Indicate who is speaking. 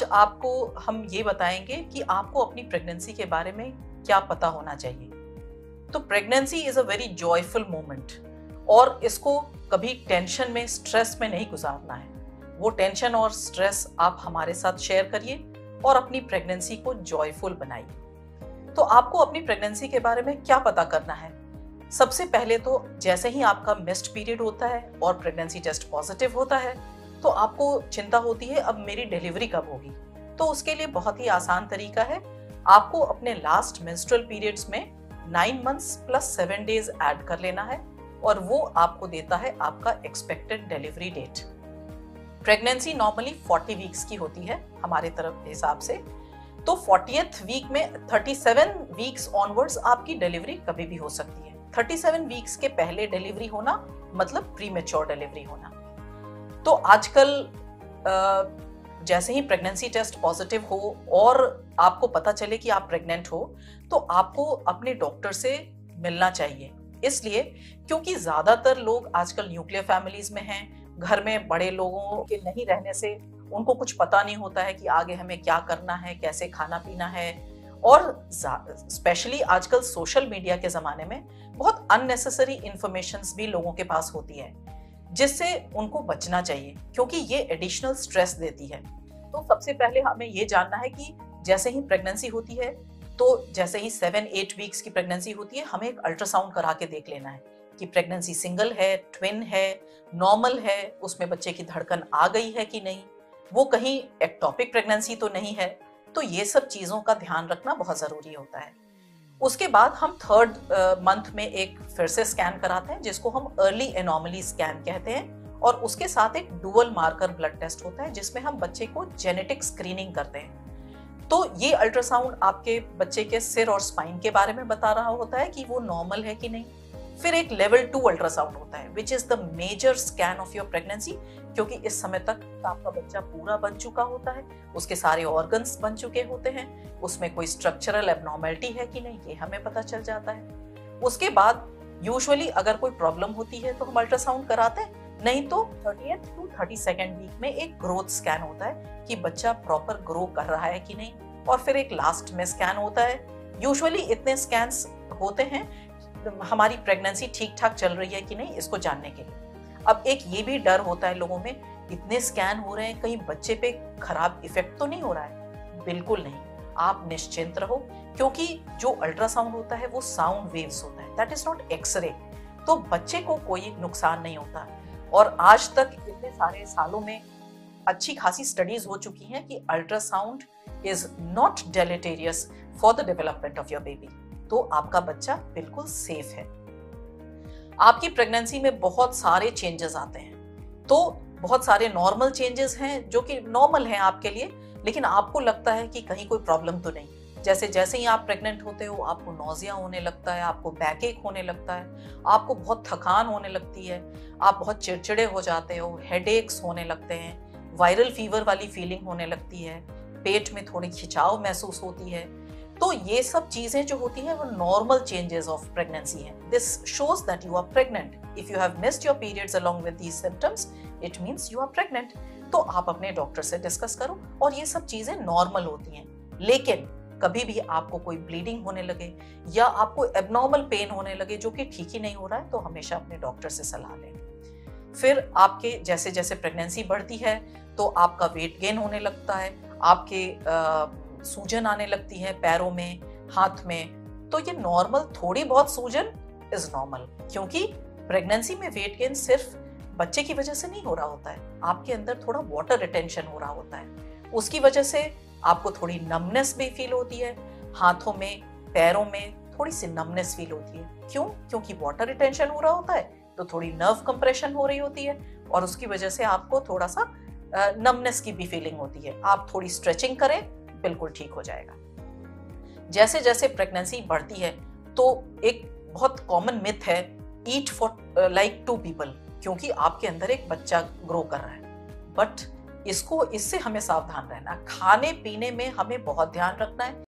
Speaker 1: आपको हम ये बताएंगे कि आपको अपनी प्रेगनेंसी के बारे में क्या पता होना चाहिए। तो pregnancy is a very joyful moment और इसको कभी टेंशन में, स्ट्रेस में नहीं गुजारना है। वो टेंशन और स्ट्रेस आप हमारे साथ शेयर करिए और अपनी प्रेगनेंसी को जॉयफुल बनाइए। तो आपको अपनी प्रेगनेंसी के बारे में क्या पता करना है? सबसे पहले तो जैसे ही आपका मिस्ड पीरियड होता है और प्रेगनेंसी टेस्ट पॉजिटिव होता है तो आपको चिंता होती है अब मेरी डिलीवरी कब होगी। तो उसके लिए बहुत ही आसान तरीका है, आपको अपने लास्ट मेंस्ट्रुअल पीरियड्स में 9 मंथ्स प्लस 7 डेज ऐड कर लेना है और वो आपको देता है आपका expected delivery date. Pregnancy normally 40 weeks की होती है हमारे तरफ हिसाब से, तो 40th वीक में 37 वीक्स ऑनवर्ड्स आपकी डिलीवरी कभी भी हो सकती है। 37 वीक्स के पहले डिलीवरी होना मतलब प्रीमेच्योर डिलीवरी होना। तो आजकल जैसे ही प्रेगनेंसी टेस्ट पॉजिटिव हो और आपको पता चले कि आप प्रेग्नेंट हो तो आपको अपने डॉक्टर से मिलना चाहिए। इसलिए क्योंकि ज्यादातर लोग आजकल न्यूक्लियर फैमिलीज में हैं, घर में बड़े लोगों के नहीं रहने से उनको कुछ पता नहीं होता है कि आगे हमें क्या करना है, कैसे खाना पीना है। और स्पेशली आजकल सोशल मीडिया के जमाने में बहुत अननेसेसरी इंफॉर्मेशंस भी लोगों के पास होती है जिससे उनको बचना चाहिए क्योंकि ये एडिशनल स्ट्रेस देती है। तो सबसे पहले हमें ये जानना है कि जैसे ही प्रेगनेंसी होती है, तो जैसे ही 7-8 वीक्स की प्रेगनेंसी होती है, हमें एक अल्ट्रासाउंड करा के देख लेना है कि प्रेगनेंसी सिंगल है, ट्विन है, नॉर्मल है, उसमें बच्चे की धड़कन आ गई है कि नहीं, वो कहीं एक्टोपिक प्रेगनेंसी तो नहीं है। तो ये सब चीजों का ध्यान रखना बहुत जरूरी होता है। उसके बाद हम 3rd मंथ में एक फिर से स्कैन कराते हैं जिसको हम अर्ली एनोमली स्कैन कहते हैं और उसके साथ एक डुअल मार्कर ब्लड टेस्ट होता है जिसमें हम बच्चे को जेनेटिक स्क्रीनिंग करते हैं। तो ये अल्ट्रासाउंड आपके बच्चे के सिर और स्पाइन के बारे में बता रहा होता है कि वो नॉर्मल है कि नहीं। फिर एक लेवल 2 अल्ट्रासाउंड होता है which is the major scan of your pregnancy, क्योंकि इस समय तक आपका बच्चा पूरा बन चुका होता है, उसके सारे ऑर्गन्स बन चुके होते हैं, उसमें कोई स्ट्रक्चरल एबनॉर्मेलिटी है कि नहीं ये हमें पता चल जाता है। उसके बाद यूजुअली अगर कोई प्रॉब्लम होती है तो हम अल्ट्रासाउंड कराते हैं, नहीं तो 30th to 32nd वीक में एक ग्रोथ स्कैन होता है कि बच्चा प्रॉपर ग्रो कर रहा है कि नहीं, और फिर एक लास्ट में स्कैन होता है। यूजुअली इतने स्कैन्स होते हैं हमारी प्रेगनेंसी ठीक ठाक चल रही है कि नहीं इसको जानने के लिए। अब एक ये भी डर होता है लोगों में, इतने स्कैन हो रहे हैं कहीं बच्चे पे खराब इफेक्ट तो नहीं हो रहा है। बिल्कुल नहीं, आप निश्चिंत रहो क्योंकि जो अल्ट्रासाउंड होता है वो साउंड वेव्स होता है, दैट इज नॉट एक्सरे। तो बच्चे को कोई नुकसान नहीं होता। और आज तक इतने सारे सालों में अच्छी खासी स्टडीज हो चुकी हैं कि ultrasound is not deleterious for the development of your baby. तो आपका बच्चा बिल्कुल सेफ है। आपकी प्रेगनेंसी में बहुत सारे चेंजेस आते हैं, तो बहुत सारे नॉर्मल चेंजेस हैं जो कि नॉर्मल हैं आपके लिए, लेकिन आपको लगता है कि कहीं कोई प्रॉब्लम तो नहीं। जैसे ही आप प्रेग्नेंट होते हो आपको नौजिया होने लगता है, आपको बैकएक होने लगता है, आपको बहुत थकान होने लगती है, आप बहुत चिड़चिड़े हो जाते हो, हेडेक्स होने लगते हैं, वायरल फीवर वाली फीलिंग होने लगती है, पेट में थोड़ी खिंचाव महसूस होती है। तो ये सब चीजें जो होती हैं वो नॉर्मल चेंजेस ऑफ प्रेगनेंसी हैं। This shows that you are pregnant. If you have missed your periods along with these symptoms it means you are pregnant. तो आप अपने डॉक्टर से डिस्कस करो और ये सब चीजें नॉर्मल होती हैं। लेकिन कभी भी आपको कोई ब्लीडिंग होने लगे या आपको एबनॉर्मल पेन होने लगे जो कि ठीक ही नहीं हो रहा है तो हमेशा अपने डॉक्टर से सलाह लें। फिर आपके जैसे जैसे प्रेगनेंसी बढ़ती है तो आपका वेट गेन होने लगता है, आपके सूजन आने लगती है पैरों में, हाथ में। तो ये नॉर्मल, थोड़ी बहुत सूजन इज नॉर्मल, क्योंकि प्रेगनेंसी में वेट गेन सिर्फ बच्चे की वजह से नहीं हो रहा होता है, आपके अंदर थोड़ा वाटर रिटेंशन हो रहा होता है। उसकी वजह से आपको थोड़ी नमनेस भी फील होती है, हाथों में, पैरों में थोड़ी सी नमनेस फील होती है। क्यों? क्योंकि वाटर रिटेंशन हो रहा होता है तो थोड़ी नर्व कंप्रेशन हो रही होती है और उसकी वजह से आपको थोड़ा सा नमनेस की भी फीलिंग होती है। आप थोड़ी स्ट्रेचिंग करें, बिल्कुल ठीक हो जाएगा। जैसे जैसे प्रेगनेंसी बढ़ती है तो एक बहुत कॉमन मिथ है, ईट फॉर लाइक 2 पीपल, क्योंकि आपके अंदर एक बच्चा ग्रो कर रहा है। बट इससे हमें सावधान रहना, खाने पीने में हमें बहुत ध्यान रखना है।